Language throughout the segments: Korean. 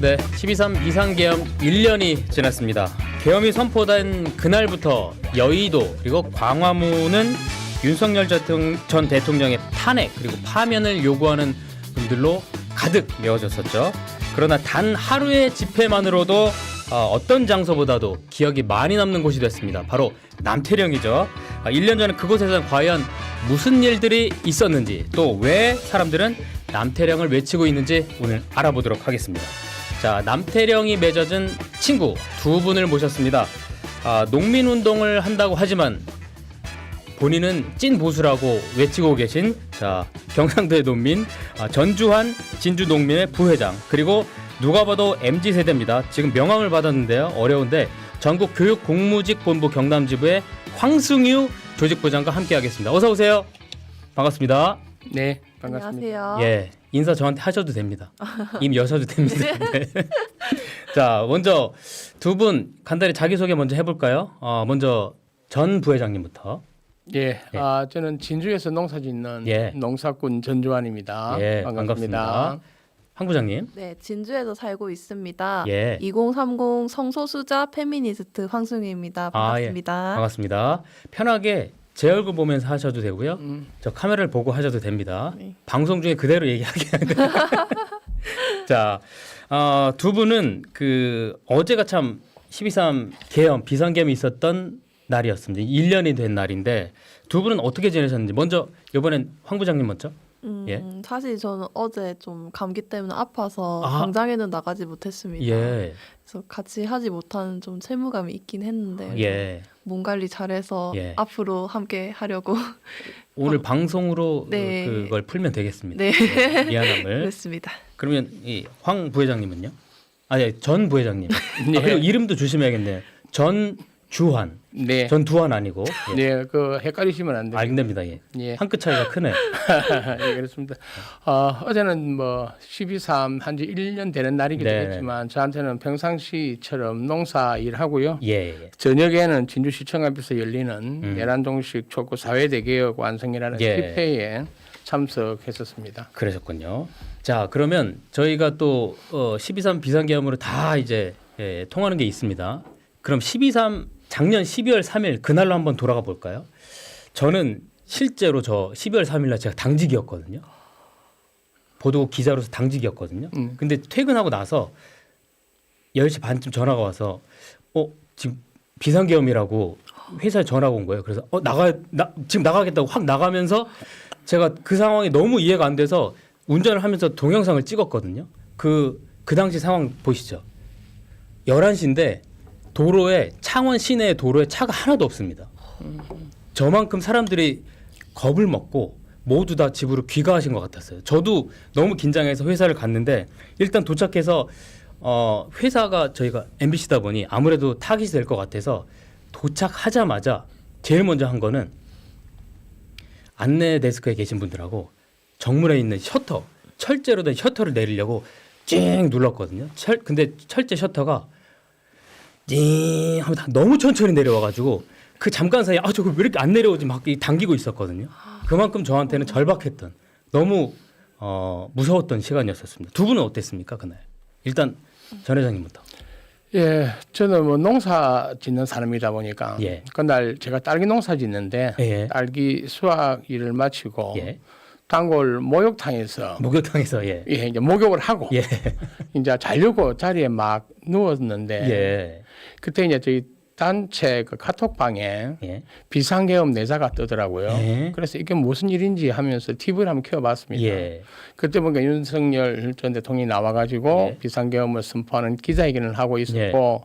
네, 12.3 비상계엄 1년이 지났습니다. 계엄이 선포된 그날부터 여의도 그리고 광화문은 윤석열 전 대통령의 탄핵 그리고 파면을 요구하는 분들로 가득 메워졌었죠. 그러나 단 하루의 집회만으로도 어떤 장소보다도 기억이 많이 남는 곳이 됐습니다. 바로 남태령이죠. 1년 전에 그곳에서는 과연 무슨 일들이 있었는지 또 왜 사람들은 남태령을 외치고 있는지 오늘 알아보도록 하겠습니다. 자, 남태령이 맺어진 친구 두 분을 모셨습니다. 농민운동을 한다고 하지만 본인은 찐 보수라고 외치고 계신 경상도의 농민 전주환 진주농민의 부회장, 그리고 누가 봐도 MZ세대입니다. 지금 명함을 받았는데요. 어려운데 전국교육공무직본부 경남지부의 황승유 조직부장과 함께하겠습니다. 어서 오세요. 반갑습니다. 네, 반갑습니다. 안녕하세요. 예, 인사 저한테 하셔도 됩니다. 임 여셔도 됩니다. 네. 자, 먼저 두 분 간단히 자기소개 먼저 해볼까요? 먼저 전 부회장님부터. 예, 저는 진주에서 농사짓는 예. 농사꾼 전주환입니다. 예, 반갑습니다. 황 부장님. 네, 진주에서 살고 있습니다. 예. 2030 성소수자 페미니스트 황승유입니다. 반갑습니다. 반갑습니다. 편하게 제 얼굴 보면서 하셔도 되고요. 저 카메라를 보고 하셔도 됩니다. 네. 방송 중에 그대로 얘기하게. 자, 두 분은 어제가 참 12.3 계엄 비상계엄이 있었던 날이었습니다. 1년이 된 날인데 두 분은 어떻게 지내셨는지 먼저 이번엔 황 부장님 먼저. 예. 사실 저는 어제 좀 감기 때문에 아파서 아. 당장에는 나가지 못했습니다. 예. 그래서 같이 하지 못하는 좀 채무감이 있긴 했는데 예. 몸 관리 잘해서 예. 앞으로 함께 하려고 오늘 방송으로 네. 그걸 풀면 되겠습니다. 네. 미안함을. 그랬습니다. 그러면 이 황 부회장님은요? 아니, 전 부회장님. 네. 그리고 이름도 조심해야겠네요. 전주환. 네, 전두환 아니고. 예. 네, 헷갈리시면 안 돼요. 안 됩니다. 예. 예, 한 끗 차이가 크네. 예, 그렇습니다. 어제는 12.3 한지 1년 되는 날이기도 네. 했지만 저한테는 평상시처럼 농사 일하고요. 예. 저녁에는 진주시청 앞에서 열리는 내란종식 촉구 사회대개혁 완성이라는 예. 집회에 참석했었습니다. 그러셨군요. 자, 그러면 저희가 또 12.3 비상계엄으로 다 이제 통하는 게 있습니다. 그럼 12.3 작년 12월 3일 그날로 한번 돌아가 볼까요? 저는 실제로 저 12월 3일 날 제가 당직이었거든요. 보도국 기자로서 당직이었거든요. 근데 퇴근하고 나서 10시 반쯤 전화가 와서 지금 비상계엄이라고 회사에 전화가 온 거예요. 그래서 지금 나가겠다고 확 나가면서 제가 그 상황이 너무 이해가 안 돼서 운전을 하면서 동영상을 찍었거든요. 그 당시 상황 보시죠. 11시인데 창원 시내 도로에 차가 하나도 없습니다. 저만큼 사람들이 겁을 먹고 모두 다 집으로 귀가하신 것 같았어요. 저도 너무 긴장해서 회사를 갔는데 일단 도착해서 회사가 저희가 MBC다 보니 아무래도 타깃이 될 것 같아서 도착하자마자 제일 먼저 한 거는 안내 데스크에 계신 분들하고 정문에 있는 철제로 된 셔터를 내리려고 찡 눌렀거든요. 근데 철제 셔터가 띵 하면 너무 천천히 내려와가지고 그 잠깐 사이에 저거 왜 이렇게 안 내려오지 막 당기고 있었거든요. 그만큼 저한테는 절박했던 너무 무서웠던 시간이었었습니다. 두 분은 어땠습니까 그날? 일단 전 회장님부터. 예, 저는 농사 짓는 사람이다 보니까 예. 그날 제가 딸기 농사 짓는데 예. 딸기 수확 일을 마치고 예. 단골 목욕탕에서 목욕탕에서 이제 목욕을 하고 예. 이제 자려고 자리에 막 누웠는데 예. 그때 이제 저희 단체 그 카톡방에 예. 비상계엄 내자가 뜨더라고요. 예. 그래서 이게 무슨 일인지 하면서 TV를 한번 켜봤습니다. 예. 그때 보니까 윤석열 전 대통령이 나와가지고 예. 비상계엄을 선포하는 기자회견을 하고 있었고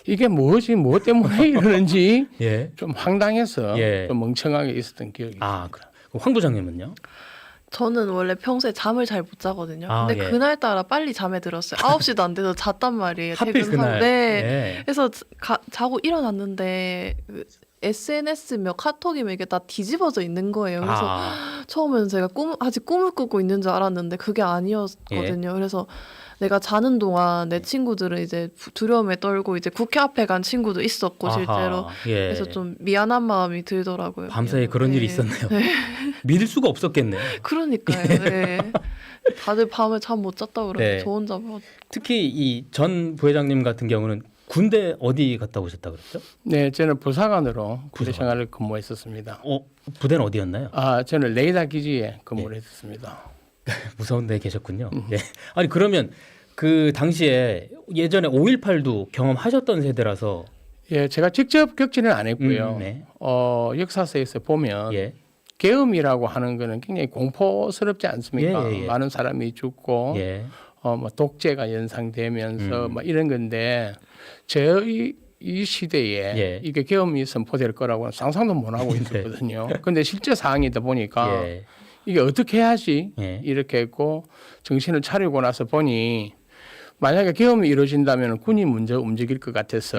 이게 뭐지, 뭐 때문에 이러는지 예. 좀 황당해서 예. 좀 멍청하게 있었던 기억이 있습니다. 그럼 황 부장님은요? 저는 원래 평소에 잠을 잘 못 자거든요. 근데 예. 그날따라 빨리 잠에 들었어요. 9시도 안 돼서 잤단 말이에요. 하필 퇴근하고. 그날. 네. 예. 그래서 자고 일어났는데 SNS며 카톡이며 이게 다 뒤집어져 있는 거예요. 그래서 처음에는 제가 아직 꿈을 꾸고 있는 줄 알았는데 그게 아니었거든요. 그래서 내가 자는 동안 내 친구들은 이제 두려움에 떨고 이제 국회 앞에 간 친구도 있었고 실제로. 예. 그래서 좀 미안한 마음이 들더라고요. 밤사이에 그런 일이 네. 있었네요. 믿을 수가 없었겠네요. 그러니까요. 네. 다들 밤에 잠 못 잤다 그러는데 네. 저 혼자 뭐 특히 이 전 부회장님 같은 경우는 군대 어디 갔다 오셨다 그랬죠? 네, 저는 부사관으로 군대 부사관. 생활을 근무했었습니다. 부대는 어디였나요? 저는 레이더 기지에 근무를 했었습니다. 무서운 데 계셨군요. 예. 아니 그러면 그 당시에 예전에 5.18도 경험하셨던 세대라서 예, 제가 직접 겪지는 않았고요. 네. 역사서에서 보면 예. 계엄이라고 하는 거는 굉장히 공포스럽지 않습니까? 예, 예. 많은 사람이 죽고 예. 뭐 독재가 연상되면서 음. 뭐 이런 건데 저희 이 시대에 예. 이게 계엄이 선포될 거라고는 상상도 못 하고 있었거든요. 근데 실제 상황이다 보니까 예. 이게 어떻게 해야지 예. 이렇게 했고 정신을 차리고 나서 보니 만약에 계엄이 이루어진다면 군이 먼저 움직일 것 같아서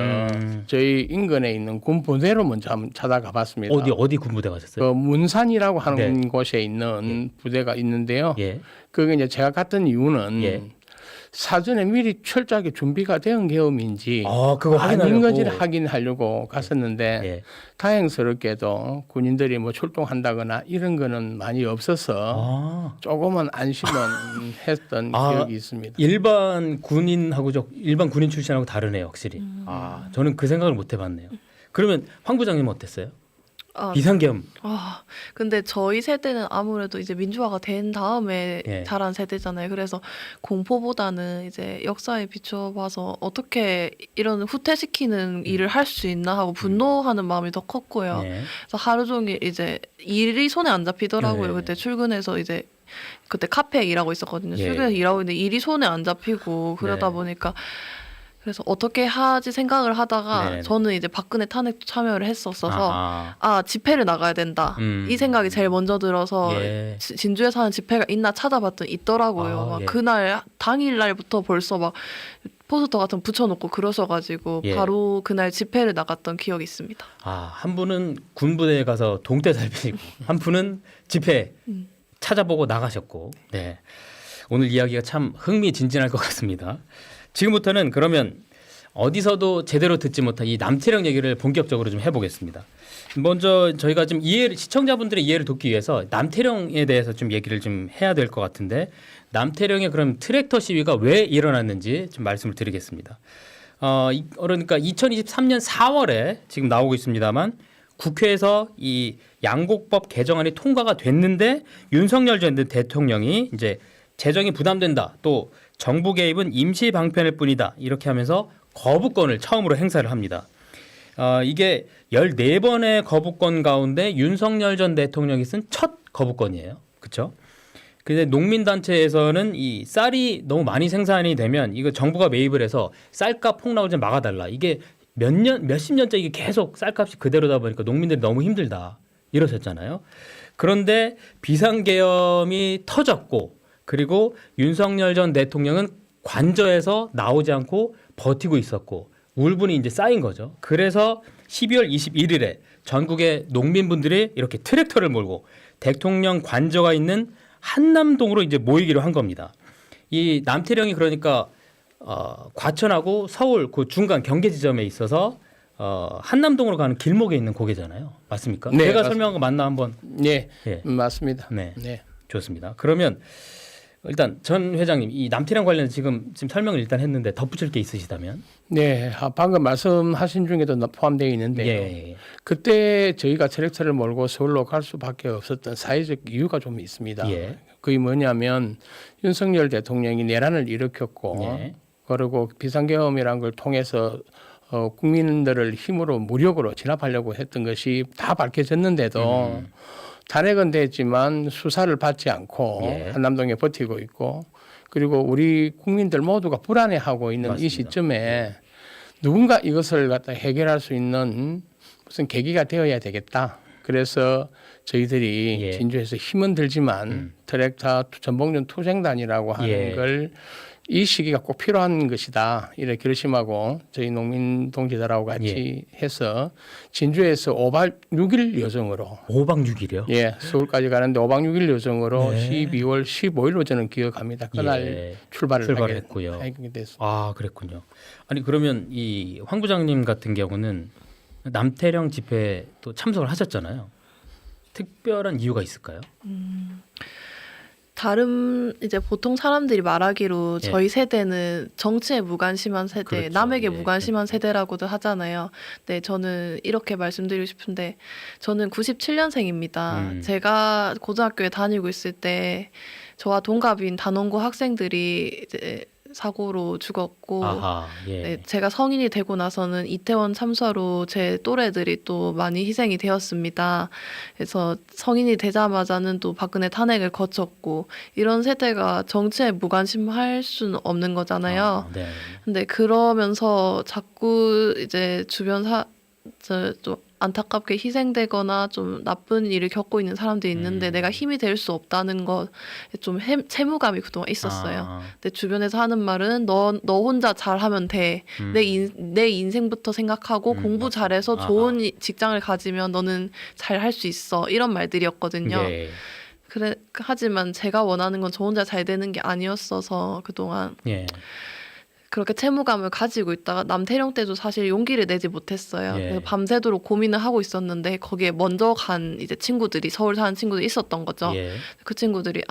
저희 인근에 있는 군 부대로 먼저 한번 찾아가 봤습니다. 어디 군부대 가셨어요? 그 문산이라고 하는 네. 곳에 있는 부대가 있는데요. 예. 그게 이제 제가 갔던 이유는 예. 사전에 미리 철저하게 준비가 된 계엄인지 그거 아닌 확인하려고. 건지를 확인하려고 갔었는데 예. 다행스럽게도 군인들이 뭐 출동한다거나 이런 거는 많이 없어서 조금은 안심은 했던 기억이 있습니다. 일반 군인 출신하고 다르네요, 확실히. 저는 그 생각을 못 해봤네요. 그러면 황 부장님은 어땠어요? 비상계엄. 근데 저희 세대는 아무래도 이제 민주화가 된 다음에 예. 자란 세대잖아요. 그래서 공포보다는 이제 역사에 비춰봐서 어떻게 이런 후퇴시키는 일을 할 수 있나 하고 분노하는 마음이 더 컸고요. 예. 그래서 하루 종일 이제 일이 손에 안 잡히더라고요. 네. 그때 출근해서 이제 그때 카페에 일하고 있었거든요. 예. 출근해서 일하고 있는데 일이 손에 안 잡히고 그러다 네. 보니까 그래서 어떻게 하지 생각을 하다가 네. 저는 이제 박근혜 탄핵 참여를 했었어서 아하. 집회를 나가야 된다. 이 생각이 제일 먼저 들어서 예. 진주에서 하는 집회가 있나 찾아봤더니 있더라고요. 막 예. 그날 당일날부터 벌써 막 포스터 같은 거 붙여놓고 그러셔가지고 예. 바로 그날 집회를 나갔던 기억이 있습니다. 한 분은 군부대에 가서 동태 살피시고 한 분은 집회 찾아보고 나가셨고. 네. 오늘 이야기가 참 흥미진진할 것 같습니다. 지금부터는 그러면 어디서도 제대로 듣지 못한 이 남태령 얘기를 본격적으로 좀 해보겠습니다. 먼저 저희가 좀 시청자분들의 이해를 돕기 위해서 남태령에 대해서 좀 얘기를 좀 해야 될 것 같은데 남태령의 그럼 트랙터 시위가 왜 일어났는지 좀 말씀을 드리겠습니다. 그러니까 2023년 4월에 지금 나오고 있습니다만 국회에서 이 양곡법 개정안이 통과가 됐는데 윤석열 전 대통령이 이제 재정이 부담된다. 또 정부 개입은 임시 방편일 뿐이다. 이렇게 하면서 거부권을 처음으로 행사를 합니다. 이게 14번의 거부권 가운데 윤석열 전 대통령이 쓴 첫 거부권이에요. 그렇죠? 근데 농민단체에서는 이 쌀이 너무 많이 생산이 되면 이거 정부가 매입을 해서 쌀값 폭락을 좀 막아달라. 이게 몇십 년째 이게 계속 쌀값이 그대로다 보니까 농민들이 너무 힘들다. 이러셨잖아요. 그런데 비상계엄이 터졌고 그리고 윤석열 전 대통령은 관저에서 나오지 않고 버티고 있었고 울분이 이제 쌓인 거죠. 그래서 12월 21일에 전국의 농민분들이 이렇게 트랙터를 몰고 대통령 관저가 있는 한남동으로 이제 모이기로 한 겁니다. 이 남태령이 그러니까 과천하고 서울 그 중간 경계 지점에 있어서 한남동으로 가는 길목에 있는 고개잖아요. 맞습니까? 네, 제가 맞습니다. 설명한 거 맞나 한번? 네, 예. 맞습니다. 네. 네. 좋습니다. 그러면 일단 전 회장님 이 남태령 관련 지금 설명을 일단 했는데 덧붙일 게 있으시다면? 네, 방금 말씀하신 중에도 포함되어 있는데요. 예. 그때 저희가 트랙터를 몰고 서울로 갈 수밖에 없었던 사회적 이유가 좀 있습니다. 예. 그게 뭐냐면 윤석열 대통령이 내란을 일으켰고 예. 그리고 비상계엄이라는 걸 통해서 국민들을 힘으로 무력으로 진압하려고 했던 것이 다 밝혀졌는데도 탄핵은 됐지만 수사를 받지 않고 예. 한남동에 버티고 있고 그리고 우리 국민들 모두가 불안해하고 있는 맞습니다. 이 시점에 누군가 이것을 갖다 해결할 수 있는 무슨 계기가 되어야 되겠다. 그래서 저희들이 예. 진주에서 힘은 들지만 트랙터 전봉준 투쟁단이라고 하는 예. 걸 이 시기가 꼭 필요한 것이다. 이렇게 결심하고 저희 농민 동지들하고 같이 해서 진주에서 5박 6일 여정으로 5박 6일이요? 예, 서울까지 가는데 5박 6일 여정으로 네. 12월 15일로 저는 기억합니다. 그날 예. 출발을 했고요. 하게 됐습니다. 아, 그랬군요. 아니 그러면 이 황 부장님 같은 경우는 남태령 집회에 또 참석을 하셨잖아요. 특별한 이유가 있을까요? 다른 이제 보통 사람들이 말하기로 예. 저희 세대는 정치에 무관심한 세대, 그렇죠. 남에게 예. 무관심한 세대라고도 하잖아요. 네, 저는 이렇게 말씀드리고 싶은데 저는 97년생입니다. 제가 고등학교에 다니고 있을 때 저와 동갑인 단원고 학생들이 이제 사고로 죽었고 아하, 예. 네, 제가 성인이 되고 나서는 이태원 참사로 제 또래들이 또 많이 희생이 되었습니다. 그래서 성인이 되자마자는 또 박근혜 탄핵을 거쳤고 이런 세대가 정치에 무관심할 수는 없는 거잖아요. 아, 네. 근데 그러면서 자꾸 이제 주변 좀 안타깝게 희생되거나 좀 나쁜 일을 겪고 있는 사람들이 있는데 내가 힘이 될 수 없다는 것 좀 채무감이 그동안 있었어요. 아, 근데 주변에서 하는 말은 너 혼자 잘하면 돼. 내 인생부터 생각하고 공부 잘해서 아하. 좋은 직장을 가지면 너는 잘 할 수 있어. 이런 말들이었거든요. 예. 그래 하지만 제가 원하는 건 저 혼자 잘 되는 게 아니었어서 그동안 예. 그렇게 채무감을 가지고 있다가 남태령 때도 사실 용기를 내지 못했어요. 예. 그래서 밤새도록 고민을 하고 있었는데 거기에 먼저 간 이제 친구들이 서울 사는 친구들이 있었던 거죠. 예. 그 친구들이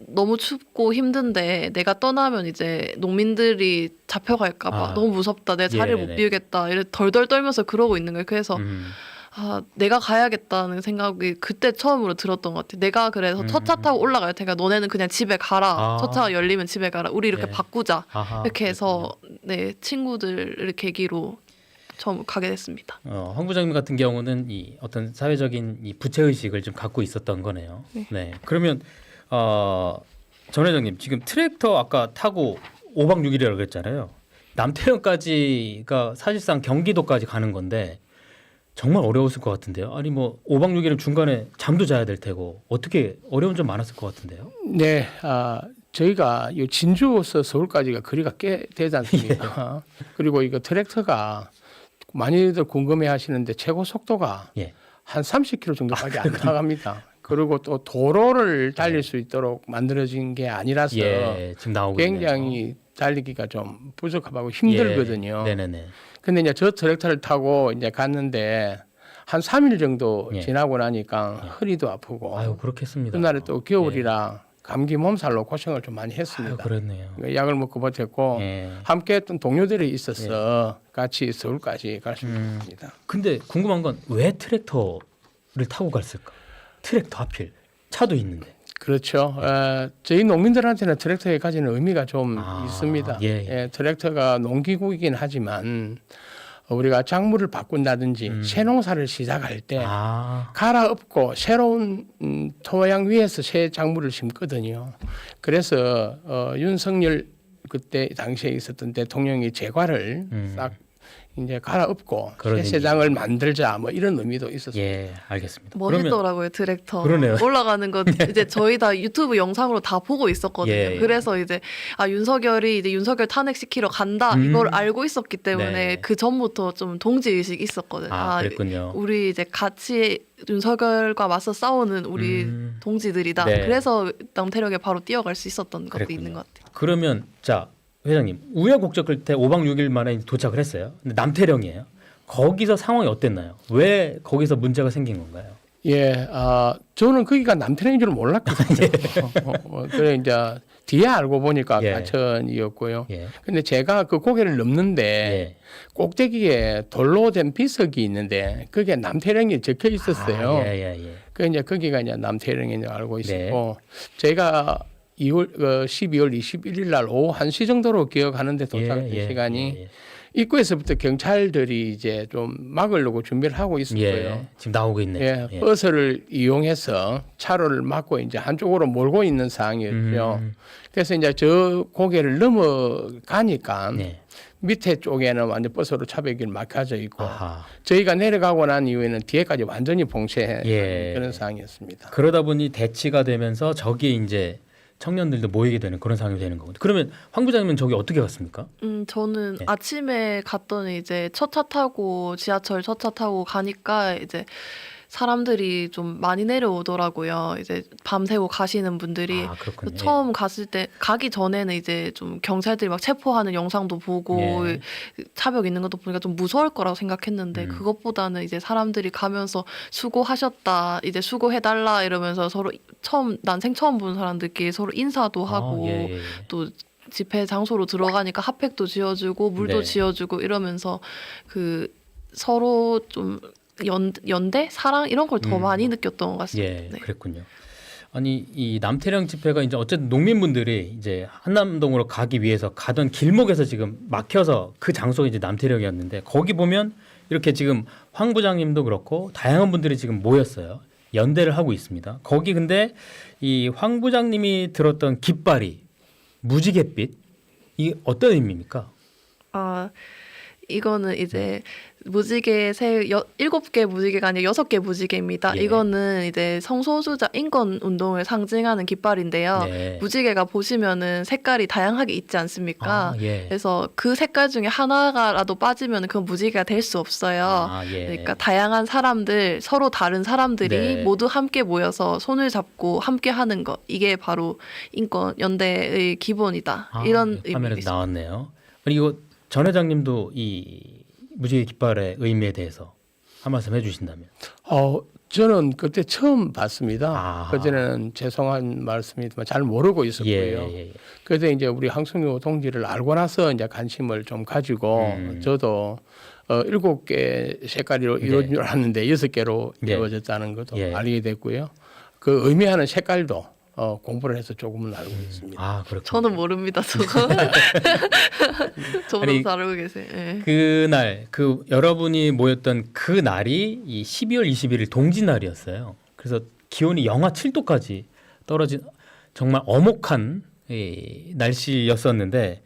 너무 춥고 힘든데 내가 떠나면 이제 농민들이 잡혀갈까봐 너무 무섭다. 내 자리를 예, 못 네. 비우겠다. 이래 덜덜 떨면서 그러고 있는 거예요. 그래서 내가 가야겠다는 생각이 그때 처음으로 들었던 것 같아요. 내가 그래서 첫 차 타고 올라갈 테니까 너네는 그냥 집에 가라. 첫 차가 열리면 집에 가라. 우리 이렇게 네. 바꾸자. 아하, 이렇게 해서 네 친구들을 계기로 처음 가게 됐습니다. 황 부장님 같은 경우는 이 어떤 사회적인 이 부채 의식을 좀 갖고 있었던 거네요. 네. 그러면 전 회장님 지금 트랙터 아까 타고 5박 6일이라고 그랬잖아요. 남태령까지가 사실상 경기도까지 가는 건데 정말 어려웠을 것 같은데요. 아니 뭐 5박 6일은 중간에 잠도 자야 될 테고 어떻게 어려운 점 많았을 것 같은데요. 네, 저희가 이 진주에서 서울까지가 거리가 꽤 되지 않습니까? 그리고 이거 트랙터가 많이들 궁금해하시는데 최고 속도가 예. 한 30km 정도밖에 안 나갑니다. 그리고 또 도로를 달릴 수 있도록 만들어진 게 아니라서 예, 지금 나오고 굉장히 달리기가 좀 부족하고 힘들거든요. 예, 네네네. 근데 이제 저 트랙터를 타고 이제 갔는데 한 3일 정도 예. 지나고 나니까 허리도 아프고 아유 그렇겠습니다. 그날에 또 겨울이라 감기 몸살로 고생을 좀 많이 아유 했습니다. 그랬네요. 약을 먹고 버텼고 예. 함께 했던 동료들이 있어서 같이 서울까지 갈 수 있습니다. 근데 궁금한 건 왜 트랙터를 타고 갔을까? 트랙터 하필 차도 있는데. 그렇죠. 저희 농민들한테는 트랙터에 가지는 의미가 좀 있습니다. 예. 트랙터가 농기구이긴 하지만 우리가 작물을 바꾼다든지 새 농사를 시작할 때 갈아엎고 새로운 토양 위에서 새 작물을 심거든요. 그래서 윤석열 그때 당시에 있었던 대통령이 제과를 싹 이제 갈아엎고 그런 새 세장을 만들자 뭐 이런 의미도 있었습니다. 예, 알겠습니다. 멋있더라고요 트랙터. 그러네요. 올라가는 거 이제 저희 다 유튜브 영상으로 다 보고 있었거든요. 예. 그래서 이제 윤석열이 이제 윤석열 탄핵시키러 간다 이걸 알고 있었기 때문에 네. 그 전부터 좀 동지 의식이 있었거든요. 그랬군요. 우리 이제 같이 윤석열과 맞서 싸우는 우리 동지들이다. 네. 그래서 남태령에 바로 뛰어갈 수 있었던 것도 그랬군요. 있는 것 같아요. 그러면 자 회장님 우여곡절 끝에 5박 6일 만에 도착을 했어요. 근데 남태령이에요. 거기서 상황이 어땠나요? 왜 거기서 문제가 생긴 건가요? 예, 저는 거기가 남태령인 줄 몰랐거든요. 그래 이제 뒤에 알고 보니까 예. 가천이었고요. 예. 근데 제가 그 고개를 넘는데 예. 꼭대기에 돌로 된 비석이 있는데 그게 남태령이 적혀 있었어요. 예. 그 이제 거기가 이제 남태령인 줄 알고 있었고 제가 12월 21일 날 오후 1시 정도로 기억하는데 도착한 시간이 입구에서부터 경찰들이 이제 좀 막으려고 준비를 하고 있었고요. 지금 나오고 있네요. 예, 버스를 이용해서 차로를 막고 이제 한쪽으로 몰고 있는 상황이었죠. 그래서 이제 저 고개를 넘어가니까 밑에 쪽에는 완전 버스로 차벽이 막혀져 있고 저희가 내려가고 난 이후에는 뒤에까지 완전히 봉쇄해 그런 상황이었습니다. 그러다 보니 대치가 되면서 저기에 이제 청년들도 모이게 되는 그런 상황이 되는 거거든요. 그러면 황 부장님은 저기 어떻게 갔습니까? 저는 아침에 갔더니 이제 첫 차 타고 지하철 첫 차 타고 가니까 이제 사람들이 좀 많이 내려오더라고요. 이제 밤새고 가시는 분들이. 아, 그렇군요. 처음 갔을 때 가기 전에는 이제 좀 경찰들이 막 체포하는 영상도 보고 예. 차벽 있는 것도 보니까 좀 무서울 거라고 생각했는데 그것보다는 이제 사람들이 가면서 수고하셨다, 이제 수고해달라 이러면서 서로 난생 처음 본 사람들끼리 서로 인사도 하고 예, 예. 또 집회 장소로 들어가니까 핫팩도 지어주고 물도 네. 지어주고 이러면서 그 서로 좀 연대 사랑 이런 걸 더 많이 느꼈던 것 같습니다. 예, 네. 그랬군요. 아니 이 남태령 집회가 이제 어쨌든 농민분들이 이제 한남동으로 가기 위해서 가던 길목에서 지금 막혀서 그 장소가 이제 남태령이었는데 거기 보면 이렇게 지금 황 부장님도 그렇고 다양한 분들이 지금 모였어요. 연대를 하고 있습니다. 거기 근데 이 황 부장님이 들었던 깃발이 무지갯빛 이 어떤 의미입니까? 아 이거는 이제 무지개 7개 무지개가 아니라 6개 무지개입니다. 예. 이거는 이제 성소수자 인권 운동을 상징하는 깃발인데요. 네. 무지개가 보시면은 색깔이 다양하게 있지 않습니까? 아, 예. 그래서 그 색깔 중에 하나가라도 빠지면 그건 무지개가 될 수 없어요. 아, 예. 그러니까 다양한 사람들, 서로 다른 사람들이 네. 모두 함께 모여서 손을 잡고 함께 하는 것. 이게 바로 인권 연대의 기본이다. 아, 이런 예, 의미가 화면에 있습니다. 나왔네요. 그리고 전 회장님도 이 무지개 깃발의 의미에 대해서 한 말씀 해주신다면. 저는 그때 처음 봤습니다. 아. 그전에는 죄송한 말씀이지만 잘 모르고 있었고요. 예. 그래서 이제 우리 황성효 동지를 알고 나서 이제 관심을 좀 가지고 저도 7개 색깔로 이루어진 줄 알았는데 6개로 네. 이루어졌다는 것도 예. 알게 됐고요. 그 의미하는 색깔도 공부를 해서 조금은 알고 있습니다. 아, 그렇군요. 저는 모릅니다. 저거. 저보다 아니, 잘 알고 계세요. 예. 그날 그 여러분이 모였던 그 날이 이 12월 21일 동지 날이었어요. 그래서 기온이 영하 7도까지 떨어진 정말 엄혹한 이 날씨였었는데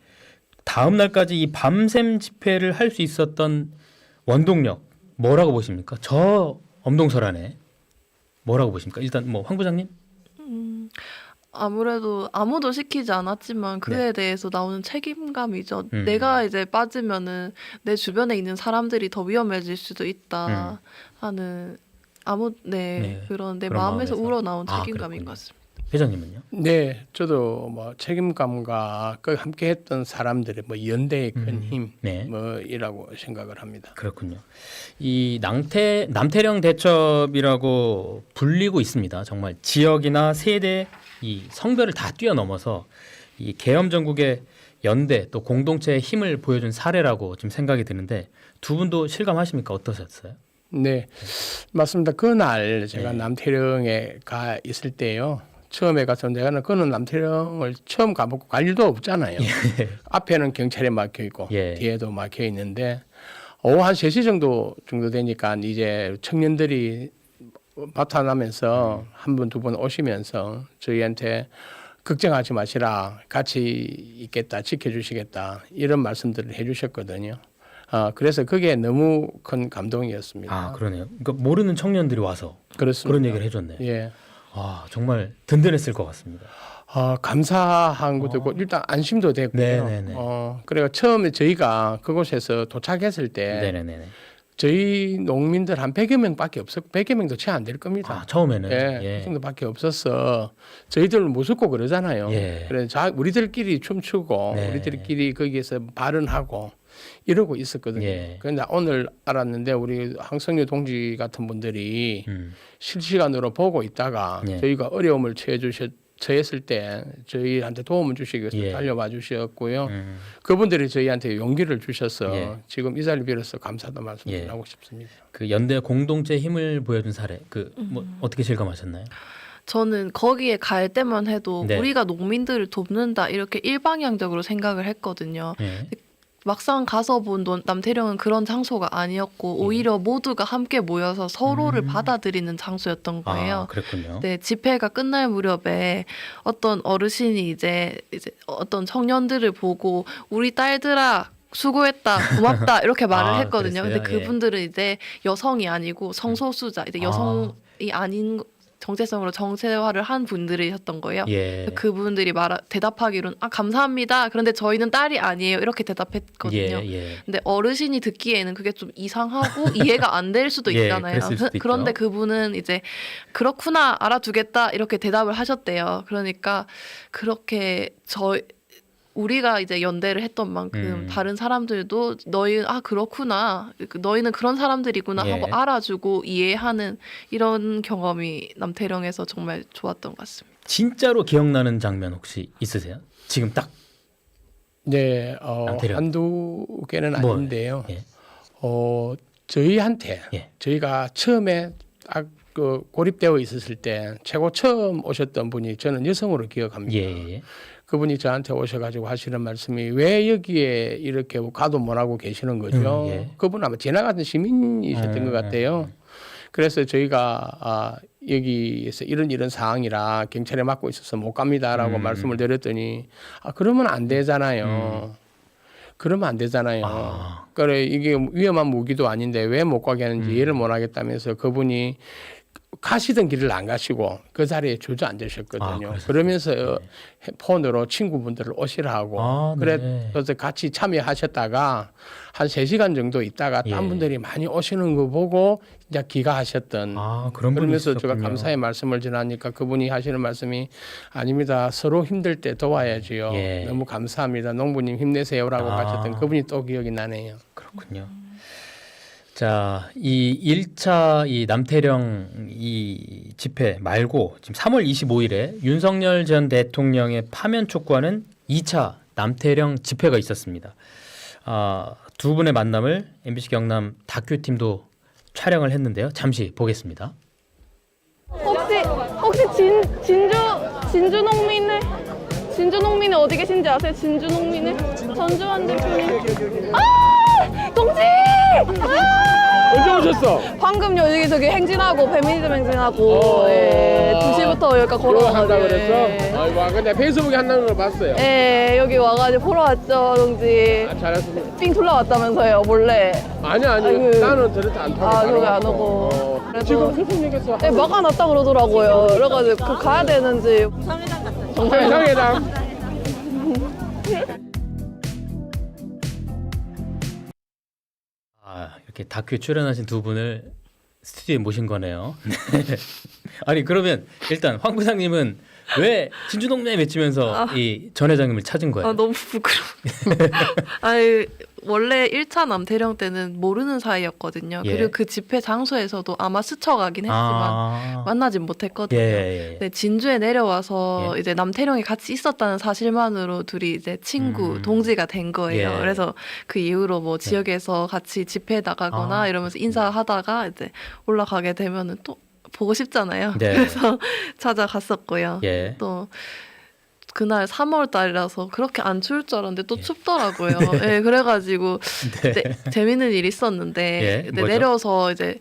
다음 날까지 이 밤샘 집회를 할 수 있었던 원동력 뭐라고 보십니까? 저 엄동설안에 뭐라고 보십니까? 일단 뭐 황 부장님? 아무래도 아무도 시키지 않았지만 그에 네. 대해서 나오는 책임감이죠. 내가 이제 빠지면은 내 주변에 있는 사람들이 더 위험해질 수도 있다 하는 네. 그런 내 그런 마음에서 마음에서. 우러나온 아, 책임감인 그렇군요. 것 같습니다. 회장님은요? 네, 저도 뭐 책임감과 그 함께했던 사람들의 뭐 연대의 큰 힘, 네. 뭐이라고 생각을 합니다. 그렇군요. 이 남태령 대첩이라고 불리고 있습니다. 정말 지역이나 세대 이 성별을 다 뛰어넘어서 이 계엄 전국의 연대 또 공동체의 힘을 보여준 사례라고 지금 생각이 드는데 두 분도 실감하십니까? 어떠셨어요? 네, 맞습니다. 그날 제가 네. 남태령에 가 있을 때요. 처음에 가서 내가는 그는 남태령을 처음 가보고 갈 일도 없잖아요. 앞에는 경찰에 막혀 있고 예. 뒤에도 막혀 있는데 오후 한 3시 정도 되니까 이제 청년들이 나타나면서 한 분, 두 분 오시면서 저희한테 걱정하지 마시라. 같이 있겠다. 지켜주시겠다. 이런 말씀들을 해주셨거든요. 그래서 그게 너무 큰 감동이었습니다. 아, 그러네요. 그러니까 모르는 청년들이 와서 그렇습니다. 그런 얘기를 해줬네요. 예. 아, 정말 든든했을 것 같습니다. 감사한 것도 있고 일단 안심도 되고요. 네네네. 그래가 처음에 저희가 그곳에서 도착했을 때 네네네. 저희 농민들 한 100여 명밖에 없었고 100여 명도 채 안 될 겁니다. 아, 처음에는 예, 그 정도밖에 없었어. 저희들 무섭고 그러잖아요. 예. 그래서 우리들끼리 춤추고 네. 우리들끼리 거기에서 발언하고 이러고 있었거든요. 예. 그런데 오늘 알았는데 우리 황성유 동지 같은 분들이 실시간으로 보고 있다가 예. 저희가 어려움을 처했을 때 저희한테 도움을 주시기 위해서 예. 달려와 주셨고요. 그분들이 저희한테 용기를 주셔서 예. 지금 이 자리를 빌어서 감사도 예. 말씀드리고 싶습니다. 그 연대 공동체 힘을 보여준 사례 그 뭐 어떻게 실감하셨나요? 저는 거기에 갈 때만 해도 네. 우리가 농민들을 돕는다 이렇게 일방향적으로 생각을 했거든요. 예. 막상 가서 본 남태령은 그런 장소가 아니었고 오히려 모두가 함께 모여서 서로를 받아들이는 장소였던 거예요. 아, 그랬군요. 네, 집회가 끝날 무렵에 어떤 어르신이 이제 어떤 청년들을 보고 우리 딸들아 수고했다, 고맙다 이렇게 말을 아, 했거든요. 근데 그랬어요? 예. 그분들은 이제 여성이 아니고 성소수자, 이제 여성이 아닌 정체성으로 정체화를 한 분들이셨던 거예요. 예. 그분들이 대답하기로는 감사합니다. 그런데 저희는 딸이 아니에요. 이렇게 대답했거든요. 예. 근데 어르신이 듣기에는 그게 좀 이상하고 이해가 안 될 수도 예, 있잖아요. 그랬을 수도 그런데 있죠. 그분은 이제 그렇구나 알아두겠다 이렇게 대답을 하셨대요. 그러니까 그렇게 우리가 이제 연대를 했던 만큼 다른 사람들도 그렇구나 너희는 그런 사람들이구나 예. 하고 알아주고 이해하는 이런 경험이 남태령에서 정말 좋았던 것 같습니다. 진짜로 기억나는 장면 혹시 있으세요? 지금 딱 네, 남태령. 한두 개는 뭐, 아닌데요. 예. 저희한테 예. 저희가 처음에 딱 그 고립되어 있었을 때 최고 처음 오셨던 분이 저는 여성으로 기억합니다. 예. 그분이 저한테 오셔가지고 하시는 말씀이 왜 여기에 이렇게 가도 못하고 계시는 거죠. 예. 그분 아마 지나가던 시민이셨던 것 같아요. 그래서 저희가 여기에서 이런 상황이라 경찰에 맡고 있어서 못 갑니다라고 말씀을 드렸더니 그러면 안 되잖아요. 그러면 안 되잖아요. 그래 이게 위험한 무기도 아닌데 왜 못 가게 하는지 이해를 못 하겠다면서 그분이 가시던 길을 안 가시고 그 자리에 주저앉으셨거든요. 그러면서 폰으로 친구분들을 오시라고 그래서 같이 참여하셨다가 한 3시간 정도 있다가 딴 분들이 많이 오시는 거 보고 이제 귀가하셨던 그러면서 제가 감사의 말씀을 전하니까 그분이 하시는 말씀이 아닙니다. 서로 힘들 때 도와야지요. 예. 너무 감사합니다. 농부님 힘내세요라고 하셨던 그분이 또 기억이 나네요. 그렇군요. 자, 이 1차 이 남태령 이 집회 말고 지금 3월 25일에 윤석열 전 대통령의 파면 촉구하는 2차 남태령 집회가 있었습니다. 두 분의 만남을 MBC 경남 다큐팀도 촬영을 했는데요. 잠시 보겠습니다. 혹시 진주 농민은 어디 계신지 아세요? 진주 농민은 전주환 대표님. 동지! 언제 오셨어? 방금요 저기 행진하고 페미니즘 행진하고 2시부터 여기까지 걸어와가지고 한다 그랬어? 아이고 근데 페이스북에 한다는 걸 봤어요. 여기 와가지고 보러 왔죠 동지. 잘했습니다. 삥 둘러 왔다면서요 몰래. 아니 나는 저렇게 안 타고 저기 안 오고. 그래도 지금 무슨 얘기했어? 막아놨다 그러더라고요. 그래가지고 가야 되는지. 정상회담. 이렇게 다큐 출연하신 두 분을 스튜디오에 모신 거네요. 아니 그러면 일단 황 부장님은 왜 진주동네 외치면서 이 전 회장님을 찾은 거예요? 너무 부끄러워. 아니 원래 1차 남태령 때는 모르는 사이였거든요. 예. 그리고 그 집회 장소에서도 아마 스쳐가긴 했지만 만나진 못했거든요. 근데 진주에 내려와서 이제 남태령이 같이 있었다는 사실만으로 둘이 이제 친구, 동지가 된 거예요. 그래서 그 이후로 뭐 지역에서 같이 집회 나가거나 이러면서 인사하다가 이제 올라가게 되면은 또 보고 싶잖아요. 그래서 찾아갔었고요. 또 그날 3월 달이라서 그렇게 안 추울 줄 알았는데 또 춥더라고요. 그래가지고 재밌는 일이 있었는데 내려서 이제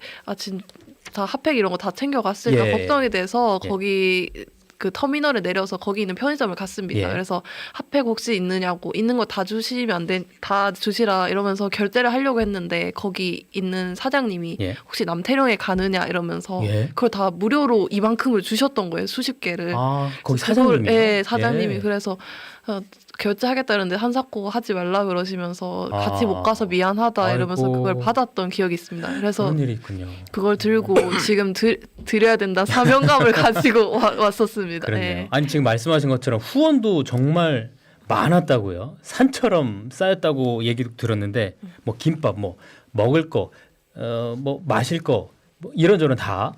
다 핫팩 이런 거 다 챙겨갔으니까 걱정이 돼서 거기 그 터미널에 내려서 거기 있는 편의점을 갔습니다. 그래서 핫팩 혹시 있느냐고 있는 거 다 주시면 안 돼, 다 주시라 이러면서 결제를 하려고 했는데 거기 있는 사장님이 혹시 남태령에 가느냐 이러면서 그걸 다 무료로 이만큼을 주셨던 거예요. 수십 개를. 거기 사장님이? 네, 사장님이. 그래서 결제하겠다는데 한사코 하지 말라 그러시면서 같이 못 가서 미안하다 이러면서 그걸 받았던 기억이 있습니다. 그래서 그런 일이 있군요. 그걸 들고 지금 드려야 된다 사명감을 가지고 왔었습니다. 그렇네요. 아니 지금 말씀하신 것처럼 후원도 정말 많았다고요. 산처럼 쌓였다고 얘기도 들었는데 뭐 김밥, 뭐 먹을 거, 뭐 마실 거, 뭐 이런저런 다.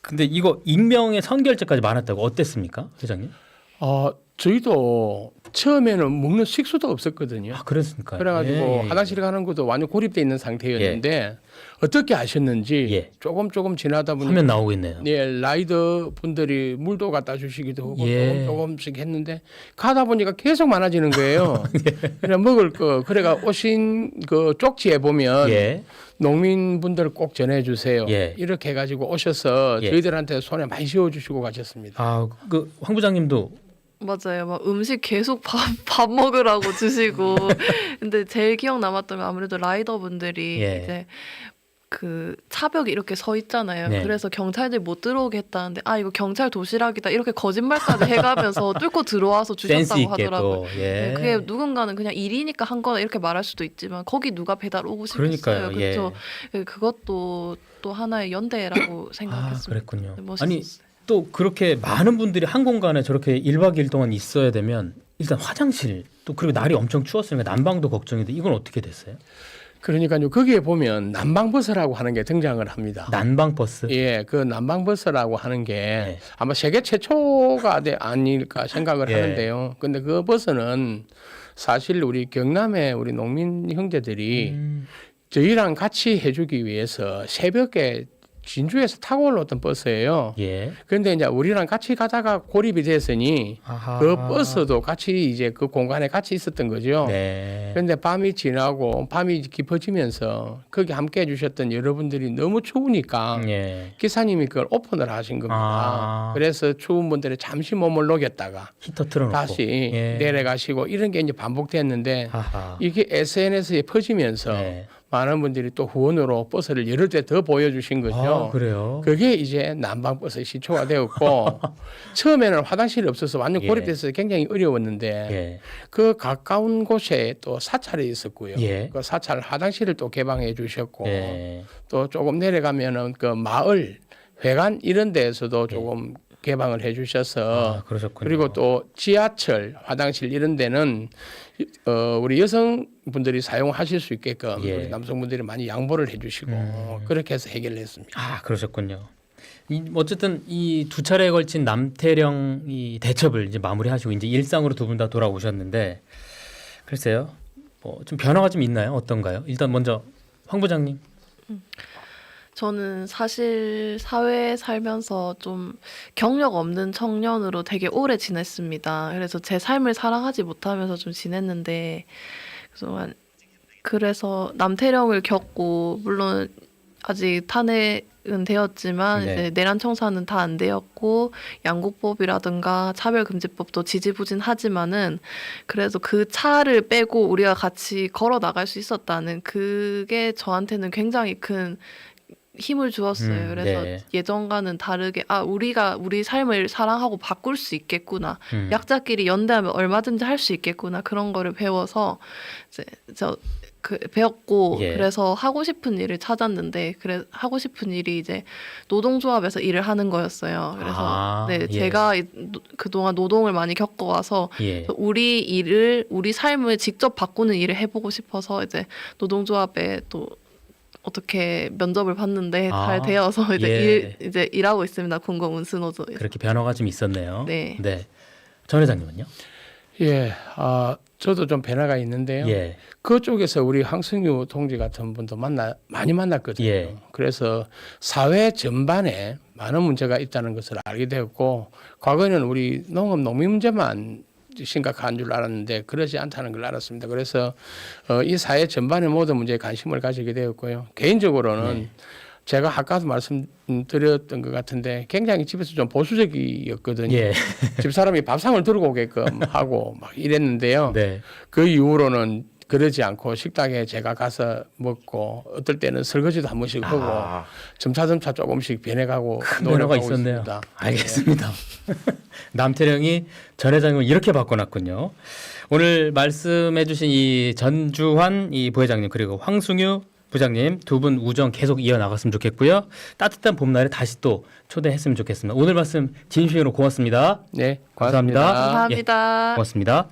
근데 이거 익명의 선결제까지 많았다고 어땠습니까, 회장님? 저희도 처음에는 먹는 식수도 없었거든요. 그랬으니까요. 그래가지고 화장실 가는 것도 완전 고립돼 있는 상태였는데 어떻게 아셨는지 조금 지나다 보니 화면 나오고 있네요. 라이더 분들이 물도 갖다 주시기도 하고 조금씩 했는데 가다 보니까 계속 많아지는 거예요. 그래 먹을 거 그래가 오신 그 쪽지에 보면 농민분들 꼭 전해주세요. 이렇게 해가지고 오셔서 저희들한테 손에 많이 씌워주시고 가셨습니다. 그 황 부장님도 맞아요. 막 음식 계속 밥 먹으라고 주시고. 근데 제일 기억 남았던 건 아무래도 라이더 분들이 이제 그 차벽이 이렇게 서 있잖아요. 네. 그래서 경찰들 못 들어오게 했다는데 아 이거 경찰 도시락이다 이렇게 거짓말까지 해가면서 뚫고 들어와서 센스 주셨다고 있게 하더라고요. 또 예. 네, 그게 누군가는 그냥 일이니까 한 거다 이렇게 말할 수도 있지만 거기 누가 배달 오고 싶겠어요. 그러니까요. 예. 그렇죠. 그것도 또 하나의 연대라고 아, 생각했습니다. 그랬군요. 네, 멋있었어요. 아니 또 그렇게 많은 분들이 한 공간에 저렇게 1박 2일 동안 있어야 되면 일단 화장실 또 그리고 날이 엄청 추웠으니까 난방도 걱정인데 이건 어떻게 됐어요? 그러니까요. 거기에 보면 난방버스라고 하는 게 등장을 합니다. 난방 버스. 예, 그 난방버스라고 하는 게 네. 아마 세계 최초가 아닐까 생각을 예. 하는데요. 근데 그 버스는 사실 우리 경남의 우리 농민 형제들이 저희랑 같이 해주기 위해서 새벽에 진주에서 타고 올라왔던 버스예요. 예. 그런데 이제 우리랑 같이 가다가 고립이 됐으니 아하. 그 버스도 같이 이제 그 공간에 같이 있었던 거죠. 네. 그런데 밤이 지나고 밤이 깊어지면서 거기 함께 해주셨던 여러분들이 너무 추우니까 예. 기사님이 그걸 오픈을 하신 겁니다. 아. 그래서 추운 분들이 잠시 몸을 녹였다가 히터 틀어놓고 다시 예. 내려가시고 이런 게 이제 반복됐는데 아하. 이게 SNS에 퍼지면서 네. 많은 분들이 또 후원으로 버스를 여러 대 더 보여주신 거죠. 아, 그래요. 그게 이제 난방버스의 시초가 되었고 처음에는 화장실이 없어서 완전 예. 고립돼서 굉장히 어려웠는데 예. 그 가까운 곳에 또 사찰이 있었고요. 예. 그 사찰 화장실을 또 개방해 주셨고 예. 또 조금 내려가면은 그 마을 회관 이런 데에서도 조금 개방을 해 주셔서 아, 그러셨군요. 그리고 또 지하철 화장실 이런 데는 우리 여성분들이 사용하실 수 있게끔 예. 우리 남성분들이 많이 양보를 해 주시고 그렇게 해서 해결을 했습니다. 아, 그러셨군요. 어쨌든 이 두 차례에 걸친 남태령 이 대첩을 이제 마무리하시고 이제 일상으로 두 분 다 돌아오셨는데 글쎄요. 뭐 좀 변화가 좀 있나요? 어떤가요? 일단 먼저 황 부장님. 저는 사실 사회에 살면서 좀 경력 없는 청년으로 되게 오래 지냈습니다. 그래서 제 삶을 사랑하지 못하면서 좀 지냈는데 그래서 남태령을 겪고 물론 아직 탄핵은 되었지만 네. 이제 내란 청산은 다 안 되었고 양곡법이라든가 차별금지법도 지지부진하지만은 그래도 그 차를 빼고 우리가 같이 걸어 나갈 수 있었다는 그게 저한테는 굉장히 큰 힘을 주었어요. 그래서 네. 예전과는 다르게 우리가 우리 삶을 사랑하고 바꿀 수 있겠구나. 약자끼리 연대하면 얼마든지 할 수 있겠구나. 그런 거를 배워서 이제 배웠고 예. 그래서 하고 싶은 일을 찾았는데 하고 싶은 일이 이제 노동조합에서 일을 하는 거였어요. 그래서 예. 제가 그동안 노동을 많이 겪어와서 예. 우리 삶을 직접 바꾸는 일을 해보고 싶어서 이제 노동조합에 또 어떻게 면접을 봤는데 잘 되어서 이제 일하고 있습니다. 공공운수노조에. 그렇게 변화가 좀 있었네요. 네. 전 회장님은요? 예, 저도 좀 변화가 있는데요. 예. 그쪽에서 우리 황승유 동지 같은 분도 많이 만났거든요. 예. 그래서 사회 전반에 많은 문제가 있다는 것을 알게 되었고 과거에는 우리 농민 문제만 심각한 줄 알았는데 그러지 않다는 걸 알았습니다. 그래서 이 사회 전반의 모든 문제에 관심을 가지게 되었고요. 개인적으로는 제가 아까도 말씀드렸던 것 같은데 굉장히 집에서 좀 보수적이었거든요. 예. 집사람이 밥상을 들고 오게끔 하고 막 이랬는데요. 네. 그 이후로는 그러지 않고 식당에 제가 가서 먹고 어떨 때는 설거지도 한 번씩 하고 점차 조금씩 변해가고 큰 노력하고 변화가 있었네요. 있습니다. 알겠습니다. 남태령이 전 회장님을 이렇게 바꿔놨군요. 오늘 말씀해주신 이 전주환 이 부회장님 그리고 황승유 부장님 두 분 우정 계속 이어나갔으면 좋겠고요. 따뜻한 봄날에 다시 또 초대했으면 좋겠습니다. 오늘 말씀 진심으로 고맙습니다. 네, 감사합니다. 고맙습니다. 감사합니다. 고맙습니다.